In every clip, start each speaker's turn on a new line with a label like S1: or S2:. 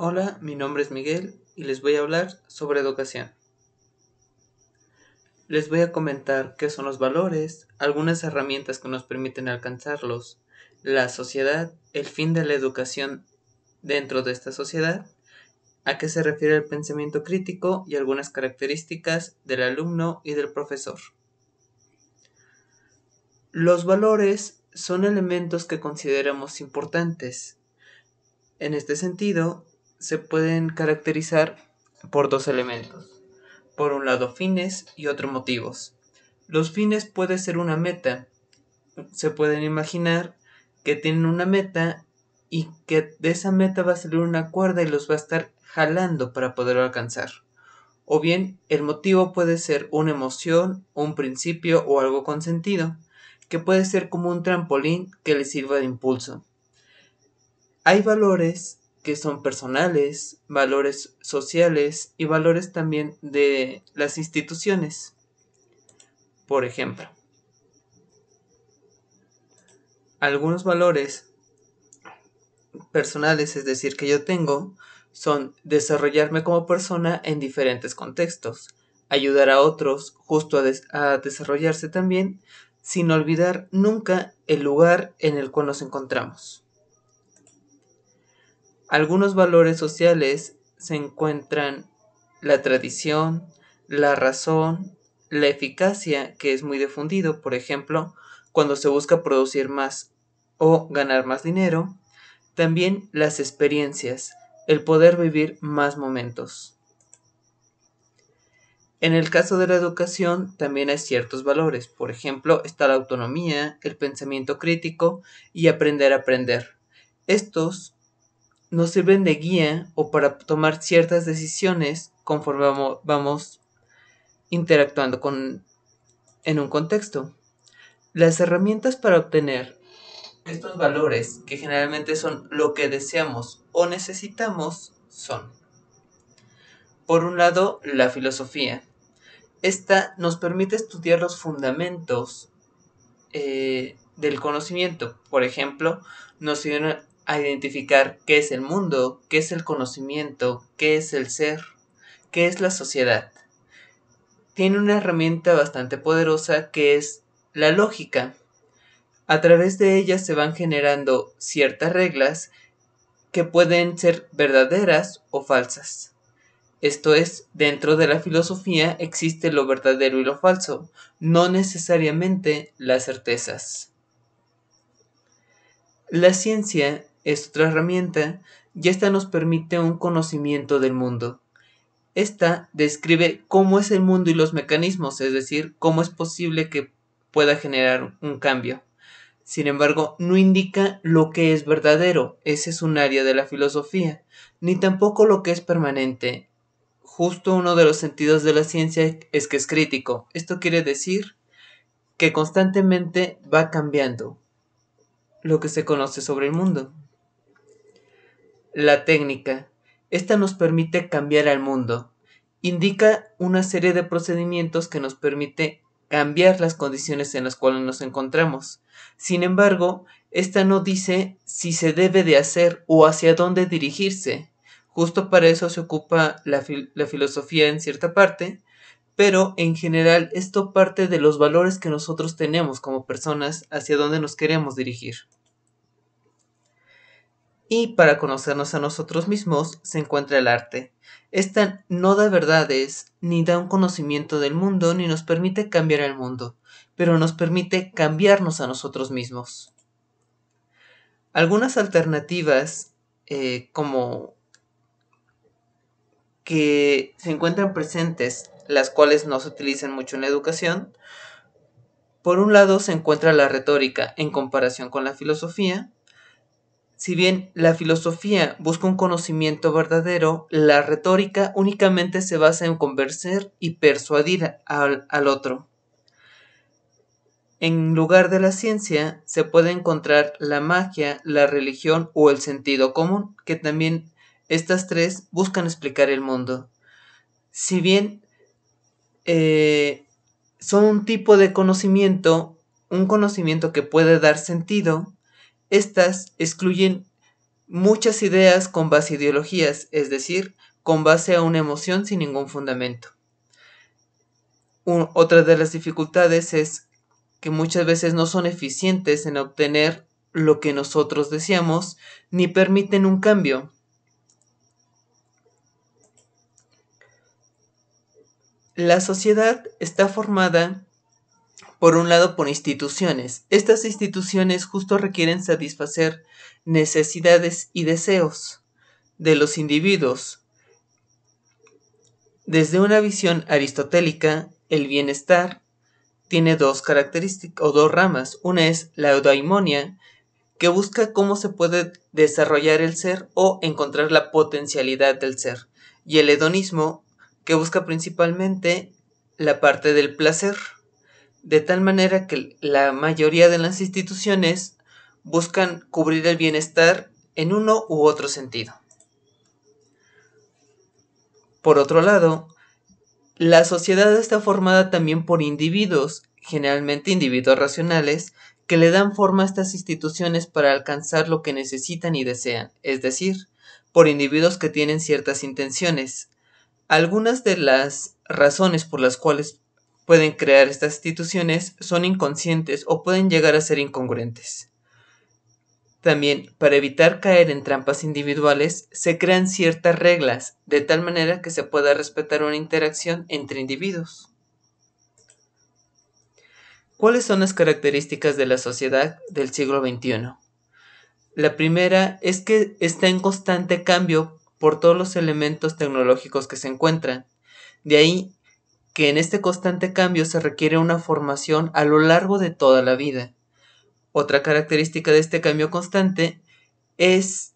S1: Hola, mi nombre es Miguel y les voy a hablar sobre educación. Les voy a comentar qué son los valores, algunas herramientas que nos permiten alcanzarlos, la sociedad, el fin de la educación dentro de esta sociedad, a qué se refiere el pensamiento crítico y algunas características del alumno y del profesor. Los valores son elementos que consideramos importantes. En este sentido, se pueden caracterizar por dos elementos. Por un lado, fines y otro, motivos. Los fines puede ser una meta. Se pueden imaginar que tienen una meta y que de esa meta va a salir una cuerda y los va a estar jalando para poderlo alcanzar. O bien, el motivo puede ser una emoción, un principio o algo con sentido, que puede ser como un trampolín que les sirva de impulso. Hay valores que son personales, valores sociales y valores también de las instituciones. Por ejemplo, algunos valores personales, es decir, que yo tengo, son desarrollarme como persona en diferentes contextos, ayudar a otros justo a desarrollarse también, sin olvidar nunca el lugar en el cual nos encontramos. Algunos valores sociales se encuentran la tradición, la razón, la eficacia, que es muy difundido, por ejemplo, cuando se busca producir más o ganar más dinero. También las experiencias, el poder vivir más momentos. En el caso de la educación también hay ciertos valores, por ejemplo, está la autonomía, el pensamiento crítico y aprender a aprender. Estos nos sirven de guía o para tomar ciertas decisiones conforme vamos interactuando en un contexto. Las herramientas para obtener estos valores, que generalmente son lo que deseamos o necesitamos, son, por un lado, la filosofía. Esta nos permite estudiar los fundamentos del conocimiento. Por ejemplo, nos ayudan a identificar qué es el mundo, qué es el conocimiento, qué es el ser, qué es la sociedad. Tiene una herramienta bastante poderosa que es la lógica. A través de ella se van generando ciertas reglas que pueden ser verdaderas o falsas. Esto es, dentro de la filosofía existe lo verdadero y lo falso, no necesariamente las certezas. La ciencia es otra herramienta y esta nos permite un conocimiento del mundo. Esta describe cómo es el mundo y los mecanismos, es decir, cómo es posible que pueda generar un cambio. Sin embargo, no indica lo que es verdadero, ese es un área de la filosofía, ni tampoco lo que es permanente. Justo uno de los sentidos de la ciencia es que es crítico. Esto quiere decir que constantemente va cambiando lo que se conoce sobre el mundo. La técnica. Esta nos permite cambiar al mundo. Indica una serie de procedimientos que nos permite cambiar las condiciones en las cuales nos encontramos. Sin embargo, esta no dice si se debe de hacer o hacia dónde dirigirse. Justo para eso se ocupa la filosofía en cierta parte, pero en general esto parte de los valores que nosotros tenemos como personas hacia dónde nos queremos dirigir. Y para conocernos a nosotros mismos se encuentra el arte. Esta no da verdades, ni da un conocimiento del mundo, ni nos permite cambiar el mundo, pero nos permite cambiarnos a nosotros mismos. Algunas alternativas, como que se encuentran presentes, las cuales no se utilizan mucho en la educación. Por un lado se encuentra la retórica en comparación con la filosofía. Si bien la filosofía busca un conocimiento verdadero, la retórica únicamente se basa en convencer y persuadir al otro. En lugar de la ciencia se puede encontrar la magia, la religión o el sentido común, que también estas tres buscan explicar el mundo. Si bien son un tipo de conocimiento, un conocimiento que puede dar sentido, estas excluyen muchas ideas con base a ideologías, es decir, con base a una emoción sin ningún fundamento. Otra de las dificultades es que muchas veces no son eficientes en obtener lo que nosotros deseamos, ni permiten un cambio. La sociedad está formada, por un lado, por instituciones. Estas instituciones justo requieren satisfacer necesidades y deseos de los individuos. Desde una visión aristotélica, el bienestar tiene dos características o dos ramas. Una es la eudaimonia, que busca cómo se puede desarrollar el ser o encontrar la potencialidad del ser. Y el hedonismo, que busca principalmente la parte del placer. De tal manera que la mayoría de las instituciones buscan cubrir el bienestar en uno u otro sentido. Por otro lado, la sociedad está formada también por individuos, generalmente individuos racionales, que le dan forma a estas instituciones para alcanzar lo que necesitan y desean, es decir, por individuos que tienen ciertas intenciones. Algunas de las razones por las cuales pueden crear estas instituciones son inconscientes o pueden llegar a ser incongruentes. También, para evitar caer en trampas individuales, se crean ciertas reglas, de tal manera que se pueda respetar una interacción entre individuos. ¿Cuáles son las características de la sociedad del siglo XXI? La primera es que está en constante cambio por todos los elementos tecnológicos que se encuentran. De ahí que en este constante cambio se requiere una formación a lo largo de toda la vida. Otra característica de este cambio constante es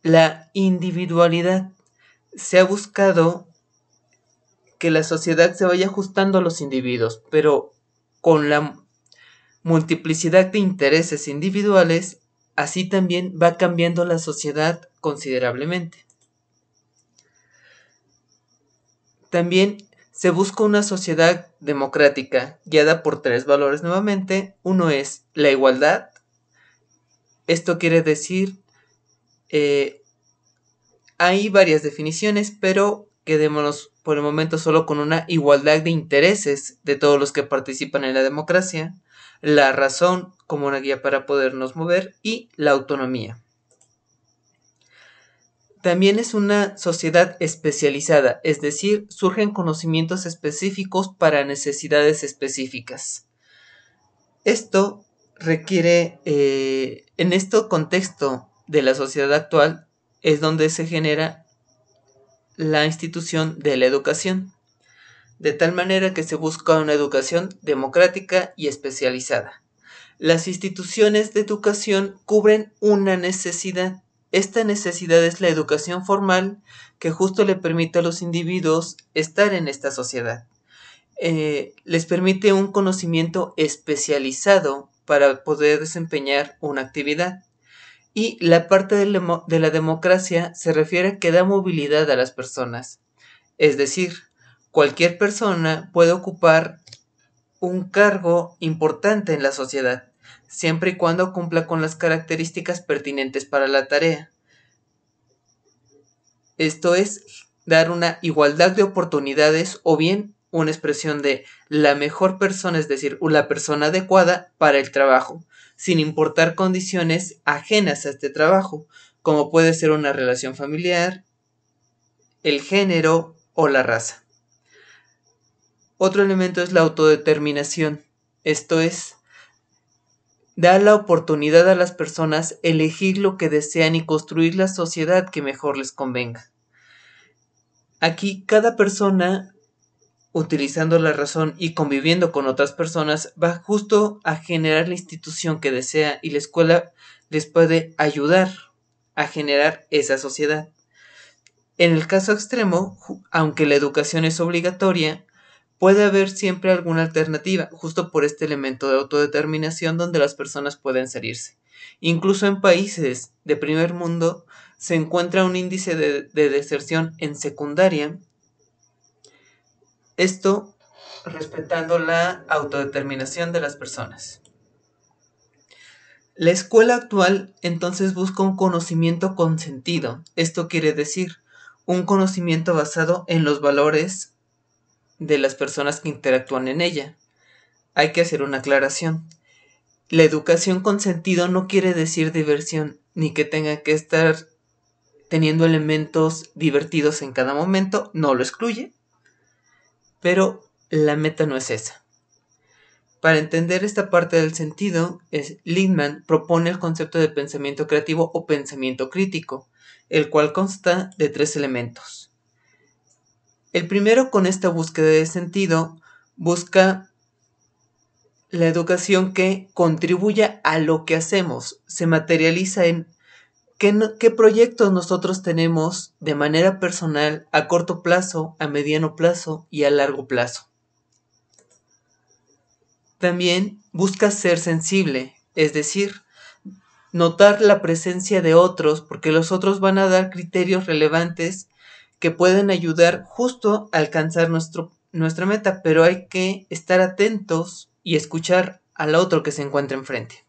S1: la individualidad. Se ha buscado que la sociedad se vaya ajustando a los individuos, pero con la multiplicidad de intereses individuales, así también va cambiando la sociedad considerablemente. También se busca una sociedad democrática, guiada por tres valores nuevamente. Uno es la igualdad. Esto quiere decir, hay varias definiciones, pero quedémonos por el momento solo con una igualdad de intereses de todos los que participan en la democracia, la razón como una guía para podernos mover y la autonomía. También es una sociedad especializada, es decir, surgen conocimientos específicos para necesidades específicas. Esto requiere, en este contexto de la sociedad actual, es donde se genera la institución de la educación, de tal manera que se busca una educación democrática y especializada. Las instituciones de educación cubren una necesidad. Esta necesidad es la educación formal que justo le permite a los individuos estar en esta sociedad. Les permite un conocimiento especializado para poder desempeñar una actividad. Y la parte de la democracia se refiere a que da movilidad a las personas. Es decir, cualquier persona puede ocupar un cargo importante en la sociedad, siempre y cuando cumpla con las características pertinentes para la tarea. Esto es dar una igualdad de oportunidades o bien una expresión de la mejor persona, es decir, la persona adecuada para el trabajo, sin importar condiciones ajenas a este trabajo, como puede ser una relación familiar, el género o la raza. Otro elemento es la autodeterminación, esto es, da la oportunidad a las personas elegir lo que desean y construir la sociedad que mejor les convenga. Aquí cada persona, utilizando la razón y conviviendo con otras personas, va justo a generar la institución que desea y la escuela les puede ayudar a generar esa sociedad. En el caso extremo, aunque la educación es obligatoria, puede haber siempre alguna alternativa, justo por este elemento de autodeterminación donde las personas pueden salirse. Incluso en países de primer mundo se encuentra un índice de deserción en secundaria. Esto respetando la autodeterminación de las personas. La escuela actual entonces busca un conocimiento con sentido. Esto quiere decir un conocimiento basado en los valores de las personas que interactúan en ella. Hay que hacer una aclaración. La educación con sentido no quiere decir diversión, ni que tenga que estar teniendo elementos divertidos en cada momento, no lo excluye, pero la meta no es esa. Para entender esta parte del sentido, Lindman propone el concepto de pensamiento creativo o pensamiento crítico, el cual consta de 3 elementos. El primero, con esta búsqueda de sentido, busca la educación que contribuya a lo que hacemos, se materializa en qué proyectos nosotros tenemos de manera personal a corto plazo, a mediano plazo y a largo plazo. También busca ser sensible, es decir, notar la presencia de otros, porque los otros van a dar criterios relevantes que pueden ayudar justo a alcanzar nuestra meta, pero hay que estar atentos y escuchar al otro que se encuentra enfrente.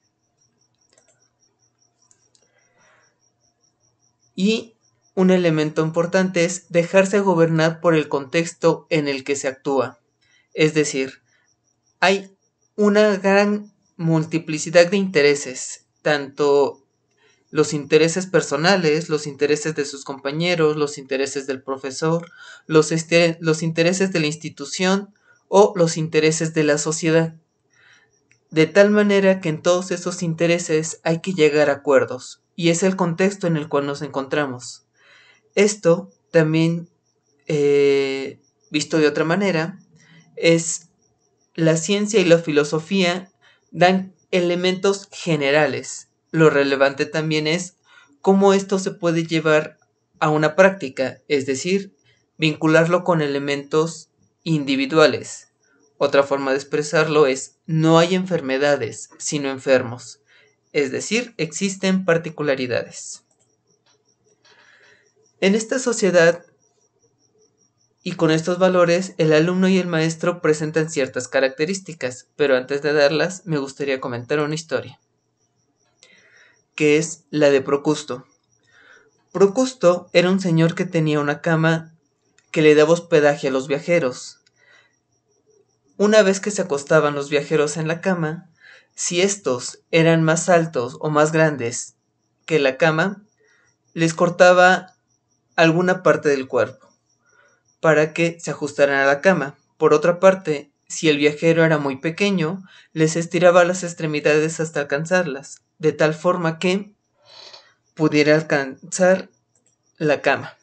S1: Y un elemento importante es dejarse gobernar por el contexto en el que se actúa. Es decir, hay una gran multiplicidad de intereses, tanto los intereses personales, los intereses de sus compañeros, los intereses del profesor, los intereses de la institución o los intereses de la sociedad. De tal manera que en todos esos intereses hay que llegar a acuerdos, y es el contexto en el cual nos encontramos. Esto también, visto de otra manera, es la ciencia y la filosofía dan elementos generales. Lo relevante también es cómo esto se puede llevar a una práctica, es decir, vincularlo con elementos individuales. Otra forma de expresarlo es: no hay enfermedades, sino enfermos. Es decir, existen particularidades. En esta sociedad y con estos valores, el alumno y el maestro presentan ciertas características, pero antes de darlas, me gustaría comentar una historia, que es la de Procusto. Procusto era un señor que tenía una cama que le daba hospedaje a los viajeros. Una vez que se acostaban los viajeros en la cama, si estos eran más altos o más grandes que la cama, les cortaba alguna parte del cuerpo para que se ajustaran a la cama. Por otra parte, si el viajero era muy pequeño, les estiraba las extremidades hasta alcanzarlas, de tal forma que pudiera alcanzar la cama.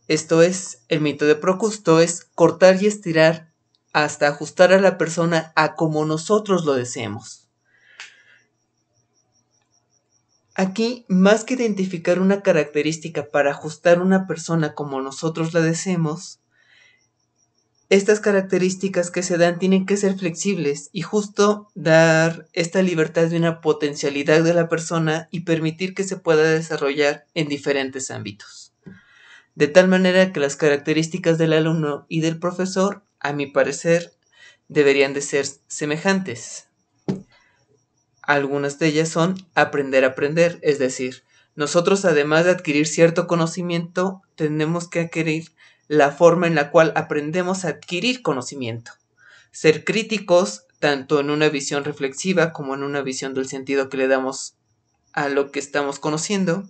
S1: Esto es, el mito de Procusto es cortar y estirar hasta ajustar a la persona a como nosotros lo deseemos. Aquí, más que identificar una característica para ajustar a una persona como nosotros la deseemos, estas características que se dan tienen que ser flexibles y justo dar esta libertad de una potencialidad de la persona y permitir que se pueda desarrollar en diferentes ámbitos. De tal manera que las características del alumno y del profesor, a mi parecer, deberían de ser semejantes. Algunas de ellas son aprender a aprender, es decir, nosotros además de adquirir cierto conocimiento, tenemos que adquirir la forma en la cual aprendemos a adquirir conocimiento. Ser críticos, tanto en una visión reflexiva como en una visión del sentido que le damos a lo que estamos conociendo,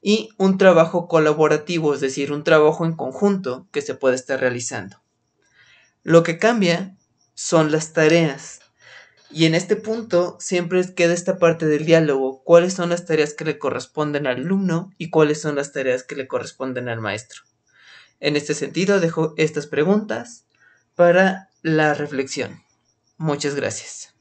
S1: y un trabajo colaborativo, es decir, un trabajo en conjunto que se puede estar realizando. Lo que cambia son las tareas. Y en este punto siempre queda esta parte del diálogo: cuáles son las tareas que le corresponden al alumno y cuáles son las tareas que le corresponden al maestro. En este sentido dejo estas preguntas para la reflexión. Muchas gracias.